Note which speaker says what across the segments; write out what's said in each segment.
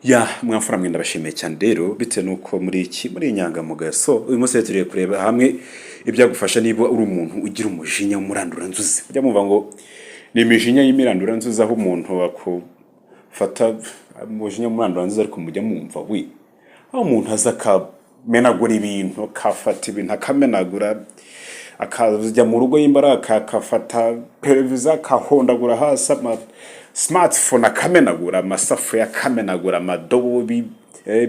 Speaker 1: Ya mwamfura mwe ndabashimiye cyane rero bitewe nuko muri inyangamugayo uyu munsi turiye kureba hamwe ibyagufasha niba uri umuntu ugira umujinya w'umurandura nzuzi bya mumva ngo ni imijinya y'imirandura nzuzi aho umuntu akufata umujinya w'umurandura nzuzi ariko mujya mumva aho umuntu aza akamenagura ibintu akafata ibintu akamenagura akajya mu rugo y'imbaraga akafata televiziyo akahondagura hasi smartphone akamenagura amasafuriya akamenagura amadobo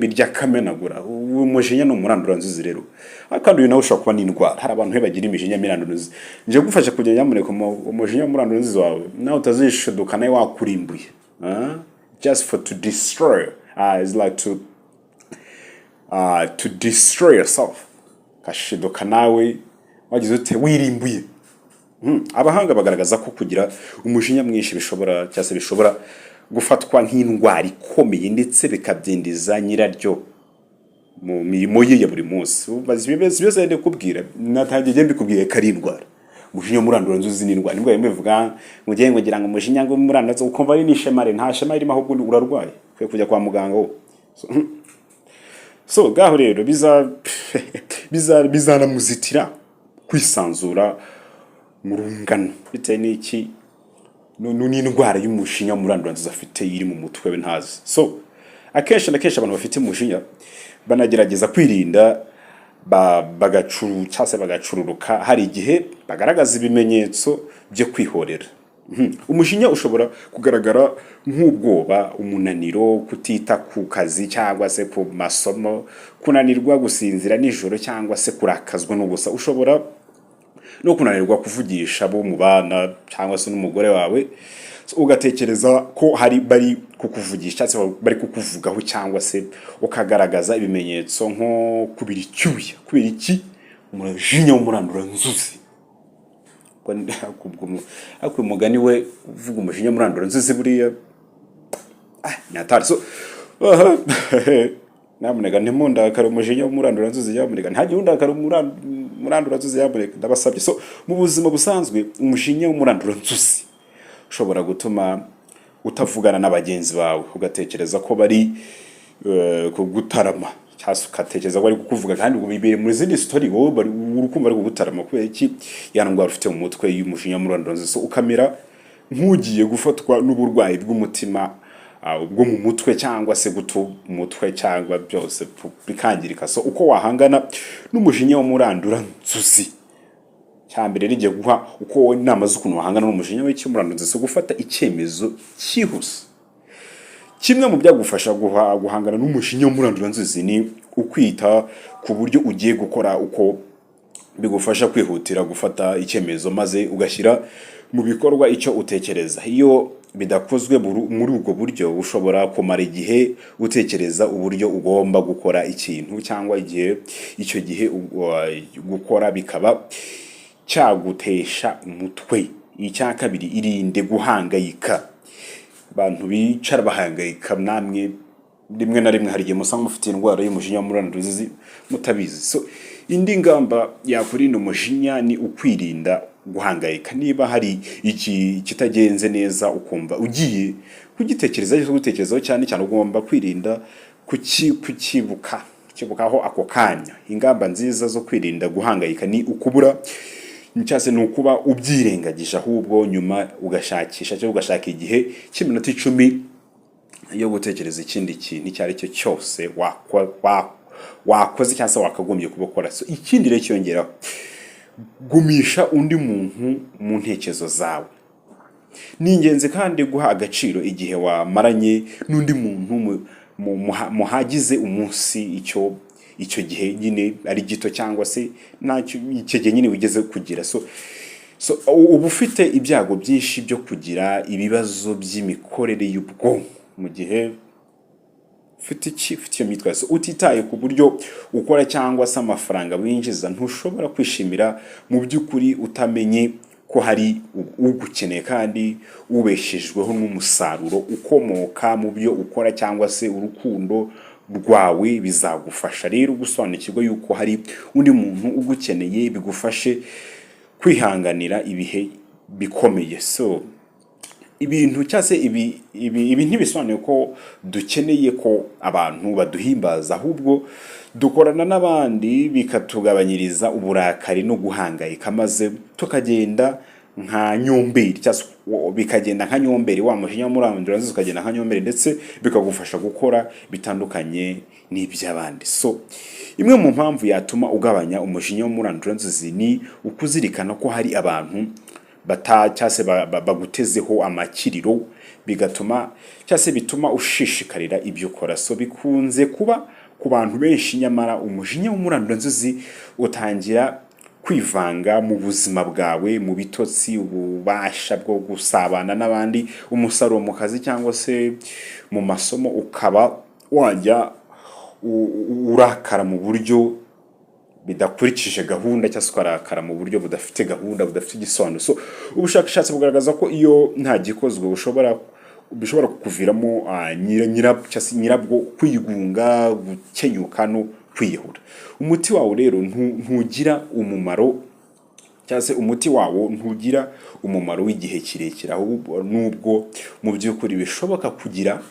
Speaker 1: birya akamenagura umujinya ni umurandura nzuzi rero kandi uyu nawe ushobora kuba n'indwara hari abantu bagira imijinya y'imurandura nzuzi nje gufasha kugira nyamuneka umujinya w'umurandura nzuzi wawe nawe utazishuduka nawe wakurimbuye just for to destroy is like to destroy yourself kashiduka nawe wagize ute wirimbuye abahanga bagaragaza ko kugira umujinya mwinshi bishobora gufatwa nk'indwara ikomeye ndetse bikabyindiza nyiraryo mu mirimo ye ya buri munsi byose ndi kubwira natangiye mbikubwiye ko ari indwara umujinya w'umurandura nzuzi ni indwara nibwo bivuga mugiye ngo ngira ngo umujinya w'umurandura nzuzi ukumva ari nishemare nta shema irimo ahubwo urarwaye kwe kujya kwa muganga wo gaho rero bizanamuzitira kwisanzura mu rungano bitewe n'iki n'indwara y'umushinya w'umurandura nzuzi afite iri mu mutwe we ntazi akenshi na kenshi abantu bafite umujinya banagerageza kwirinda bagacururuka hari igihe bagaragaza ibimenyetso byo kwihorera umujinya ushobora kugaragara nk'ubwoba umunaniro kutita ku kazi cyangwa se ku masomo kunanirwa gusinzira nijoro cyangwa se kurakazwa n'ubusa ushobora no kunanirwa kuvugisha abo mu bana cyangwa se n'umugore wawe ugatekereza ko bari kukuvugisha cyangwa bari kukuvugaho cyangwa se ukagaragaza ibimenyetso nko kubira icyuya kubira iki umujinya w'umurandura nzuzi ariko umugani we uvuga umujinya w'umurandura nzuzi buriya nyatari namunega ntimundakare umujinya w'umurandura nzuzi yamunega ntagiye undakare umurandura nzuzi yamunega ndabasabye mu buzima busanzwe umujinya w'umurandura nzuzi ushobora gutuma utavugana n'abagenzi bawe ugatekereza ko bari kugutarama cyangwa ugatekereza ko bari kukuvuga kandi bibere muri zindi story wowe urukumva ari kugutarama kubera iki ndwara ufite mu mutwe y'umujinya w'umurandura nzuzi ukamera nk'ugiye gufatwa n'uburwayi bw'umutima bwo mu mutwe cyangwa se gutu umutwe cyangwa byose bikangirika uko wahangana n'umujinya w'umurandura nzuzi cyambere rigiye guha uko inama z'ukuntu wahangana n'umujinya w'umurandura nzuzi gufata icyemezo cyihuse kimwe mu byagufasha guhangana n'umujinya w'umurandura nzuzi ni ukwita ku buryo ugiye gukora uko bigufasha kwihutira gufata icyemezo maze ugashyira mu bikorwa icyo utekereza iyo bidakozwe muri ubwo buryo ushobora kumara igihe utekereza uburyo ugomba gukora ikintu cyangwa icyo gihe gukora bikaba cyagutesha umutwe icya kabiri irinde guhangayika abantu bicara bahangayika namwe rimwe na rimwe hari igihe musanga mufite indwara y'umujinya w'umurandura nzuzi mutabizi indi ngamba yakurinda umujinya ni ukwirinda guhangayika niba hari iki kitagenze neza ukumva ugiye kugitekerezaho cyane ugomba kwirinda kukibukaho ako kanya ingamba nziza zo kwirinda guhangayika ni ukubura cyase ni ukuba ubyirengagije ahubwo nyuma ugashakisha cyangwa ugashaka igihe cy'iminota 10 yo gutekereza ikindi kintu icyo ari cyo cyose wakoze cyangwa se wakagombye kubakora ikindi rero cyongera gumisha undi muntu mu ntekerezo zawe ni ingenzi kandi guha agaciro igihe wamaranye n'undi muntu muhagize umunsi icyo gihe nyine ari gito cyangwa se icyo gihe nyine wigeze kugira uba ufite ibyago byinshi byo kugira ibibazo by'imikorere y'ubwonko mu gihe ufite iyo myitwarire utitaye ku buryo ukora cyangwa se amafaranga winjiza ntushobora kwishimira mu by'ukuri utamenye ko hari ugukeneye kandi ubeshejweho n'umusaruro ukomoka mu byo ukora cyangwa se urukundo rwawe bizagufasha rero gusobanukirwa yuko hari undi muntu ugukeneye bigufashe kwihanganira ibihe bikomeye ibintu cyase ibi ntibisobanuye ko dukeneye ko abantu baduhimbaza, ahubwo dukorana n'abandi bikatugabanyiriza uburakari no guhangayika, maze tukagenda nka nyomberi cyangwa bikagenda nka nyomberi, wa mujinya w'umurandura nzuzi ukagenda nka nyomberi, ndetse bikagufasha gukora bitandukanye n'iby'abandi. So imwe mu mpamvu yatuma ugabanya umujinya w'umurandura nzuzi ni ukuzirikana ko hari abantu cyase bagutezeho amakiriro, bigatuma cyase bituma ushishikarira ibyo ukora. So bikunze kuba ku bantu benshi, nyamara umujinya w'umurandura nzuzi utangira kwivanga mu buzima bwawe, mu bitotsi, ububasha bwo gusabana n'abandi, umusaruro mu kazi cyangwa se mu masomo, ukaba wajya urakara mu buryo bidakurikije gahunda, cyangwa se ukarakara mu buryo budafite gahunda, budafite igisobanuro. So ubushakashatsi bugaragaza ko iyo nta gikozwe bishobora kukuviramo nyirabwo kwigunga, gukenyuka no kwiyahura. Umuti wawo rero ntugira umumaro, cyangwa se umuti wawo ntugira umumaro w'igihe kirekire, ahubwo nubwo mu by'ukuri bishoboka kugira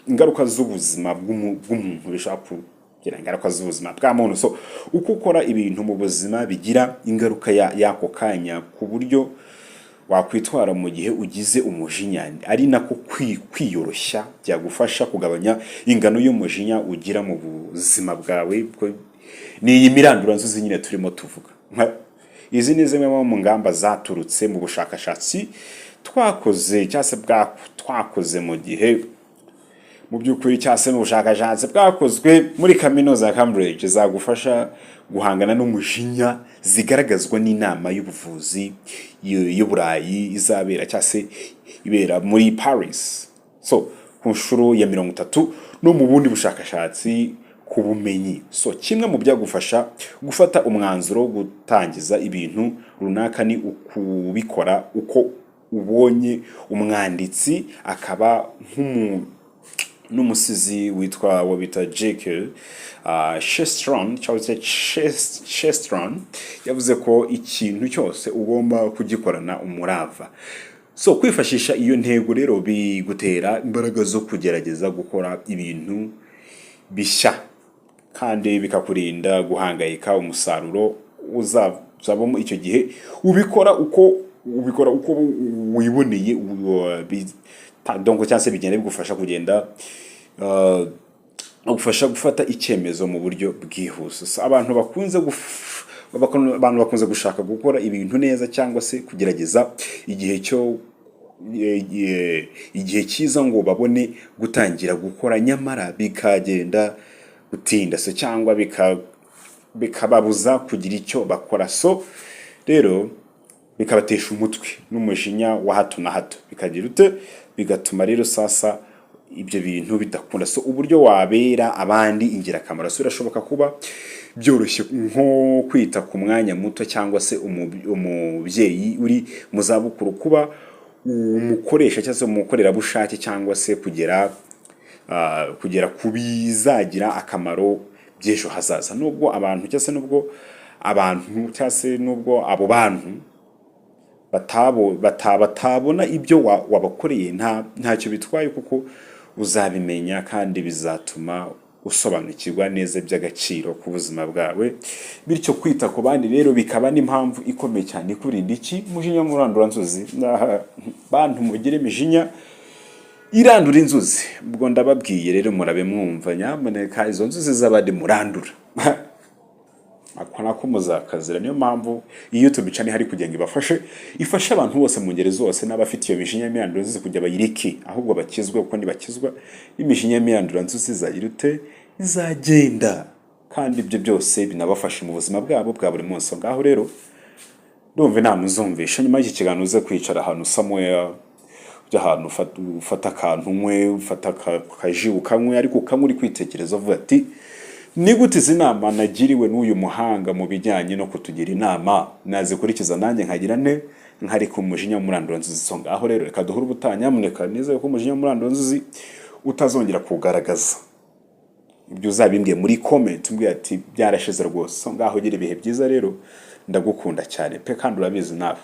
Speaker 1: ingaruka z'ubuzima bw'umuntu, bishobora kugira ingaruka z'ubuzima bwa muntu. So uko ukora ibintu mu buzima bigira ingaruka y'ako kanya, ku buryo wakwitwara mu gihe ugize umujinya, ari nako kwiyoroshya byagufasha kugabanya ingano y'umujinya ugira mu buzima bwawe. Ni iyi mirandura nzuzi nyine turimo tuvuga. Izi ni zimwe mu ngamba zaturutse mu bushakashatsi twakoze, cyase twakoze mu gihe mu by'ukuri, cyase mu bushakashatsi bwakozwe muri kaminuza ya Cambridge, zagufasha guhangana n'umujinya, zigaragazwa n'inama y'ubuvuzi y'Uburayi izabera cyase ibera muri Paris, so ku nshuro ya 30, no mu bundi bushakashatsi ku bumenyi. So kimwe mu byagufasha gufata umwanzuro gutangiza ibintu runaka ni ukubikora uko ubonye umwanditsi, akaba n'umusizi witwa wabita Jake Chesterton yavuze ko ikintu cyose ugomba kugikorana umurava. So kwifashisha iyo ntego rero bigutera imbaraga zo kugerageza gukora ibintu bishya, kandi bikakurinda guhangayika. Umusaruro uzavamo icyo gihe ubikora uko wiboneye, donc cyangwa se bigenda bigufasha kugenda gufasha gufata icyemezo mu buryo bwihuse. Abantu bakunze gushaka gukora ibintu neza, cyangwa se kugerageza igihe cyiza ngo babone gutangira gukora, nyamara bikagenda gutinda, so cyangwa bikababuza kugira icyo bakora. So rero bikabatesha umutwe n'umujinya wa hato na hato, bigatuma rero sasa ibyo bintu bidakunda. So uburyo wabera abandi ingirakamaro, so birashoboka kuba byoroshye nko kwita ku mwanya muto, cyangwa se umubyeyi uri mu zabukuru, kuba umukoresha cyangwa se umukorerabushake, cyangwa se kugera ku bizagira akamaro by'ejo hazaza. Nubwo abo bantu batabona ibyo wabakoreye, ntacyo bitwaye, kuko uzabimenya, kandi bizatuma usobanukirwa neza iby'agaciro ku buzima bwawe. Bityo kwita ku bandi rero bikaba n'impamvu ikomeye cyane kurinda umujinya w'umurandura nzuzi. Bantu mugire imijinya irandura inzuzi, ubwo ndababwiye rero murabe mwumva, nyamuneka izo nzuzi z'abandi murandura akona ko muzakazira. Niyo mpamvu iyo tubicane hari kugira ngo ifashe abantu bose mu ngeri zose, n'abafite iyo mijinya y'imyandura nzuzi kujya bayireke, ahubwo bakizwe, kuko nibakizwa imijinya y'imyandura nzuzi izagenda, kandi ibyo byose binabafasha mu buzima bwabo bwa buri munsi. Ngaho rero ndumva inama uzumvisha, nyuma y'iki kiganiro uze kwicara ahantu somewhere, ahantu ufata akantu umwe, ufata akaji ukanywe, ariko ukanywe uri kwitekereza uvuga ati, ni gute izi nama nagiriwe n'uyu muhanga mu bijyanye no kutugira inama nazikurikiza nanjye nkagira nkari ku mujinya w'umurandura nzuzi. So ngaho rero reka duhure ubutaha, nyamuneka nizeye ko umujinya w'umurandura nzuzi utazongera kugaragaza. Ibyo uzabimbwiye muri comment, umbwira ati byarashize rwose. So ngaho gira ibihe byiza rero, ndagukunda cyane pe, kandi urabizi nawe.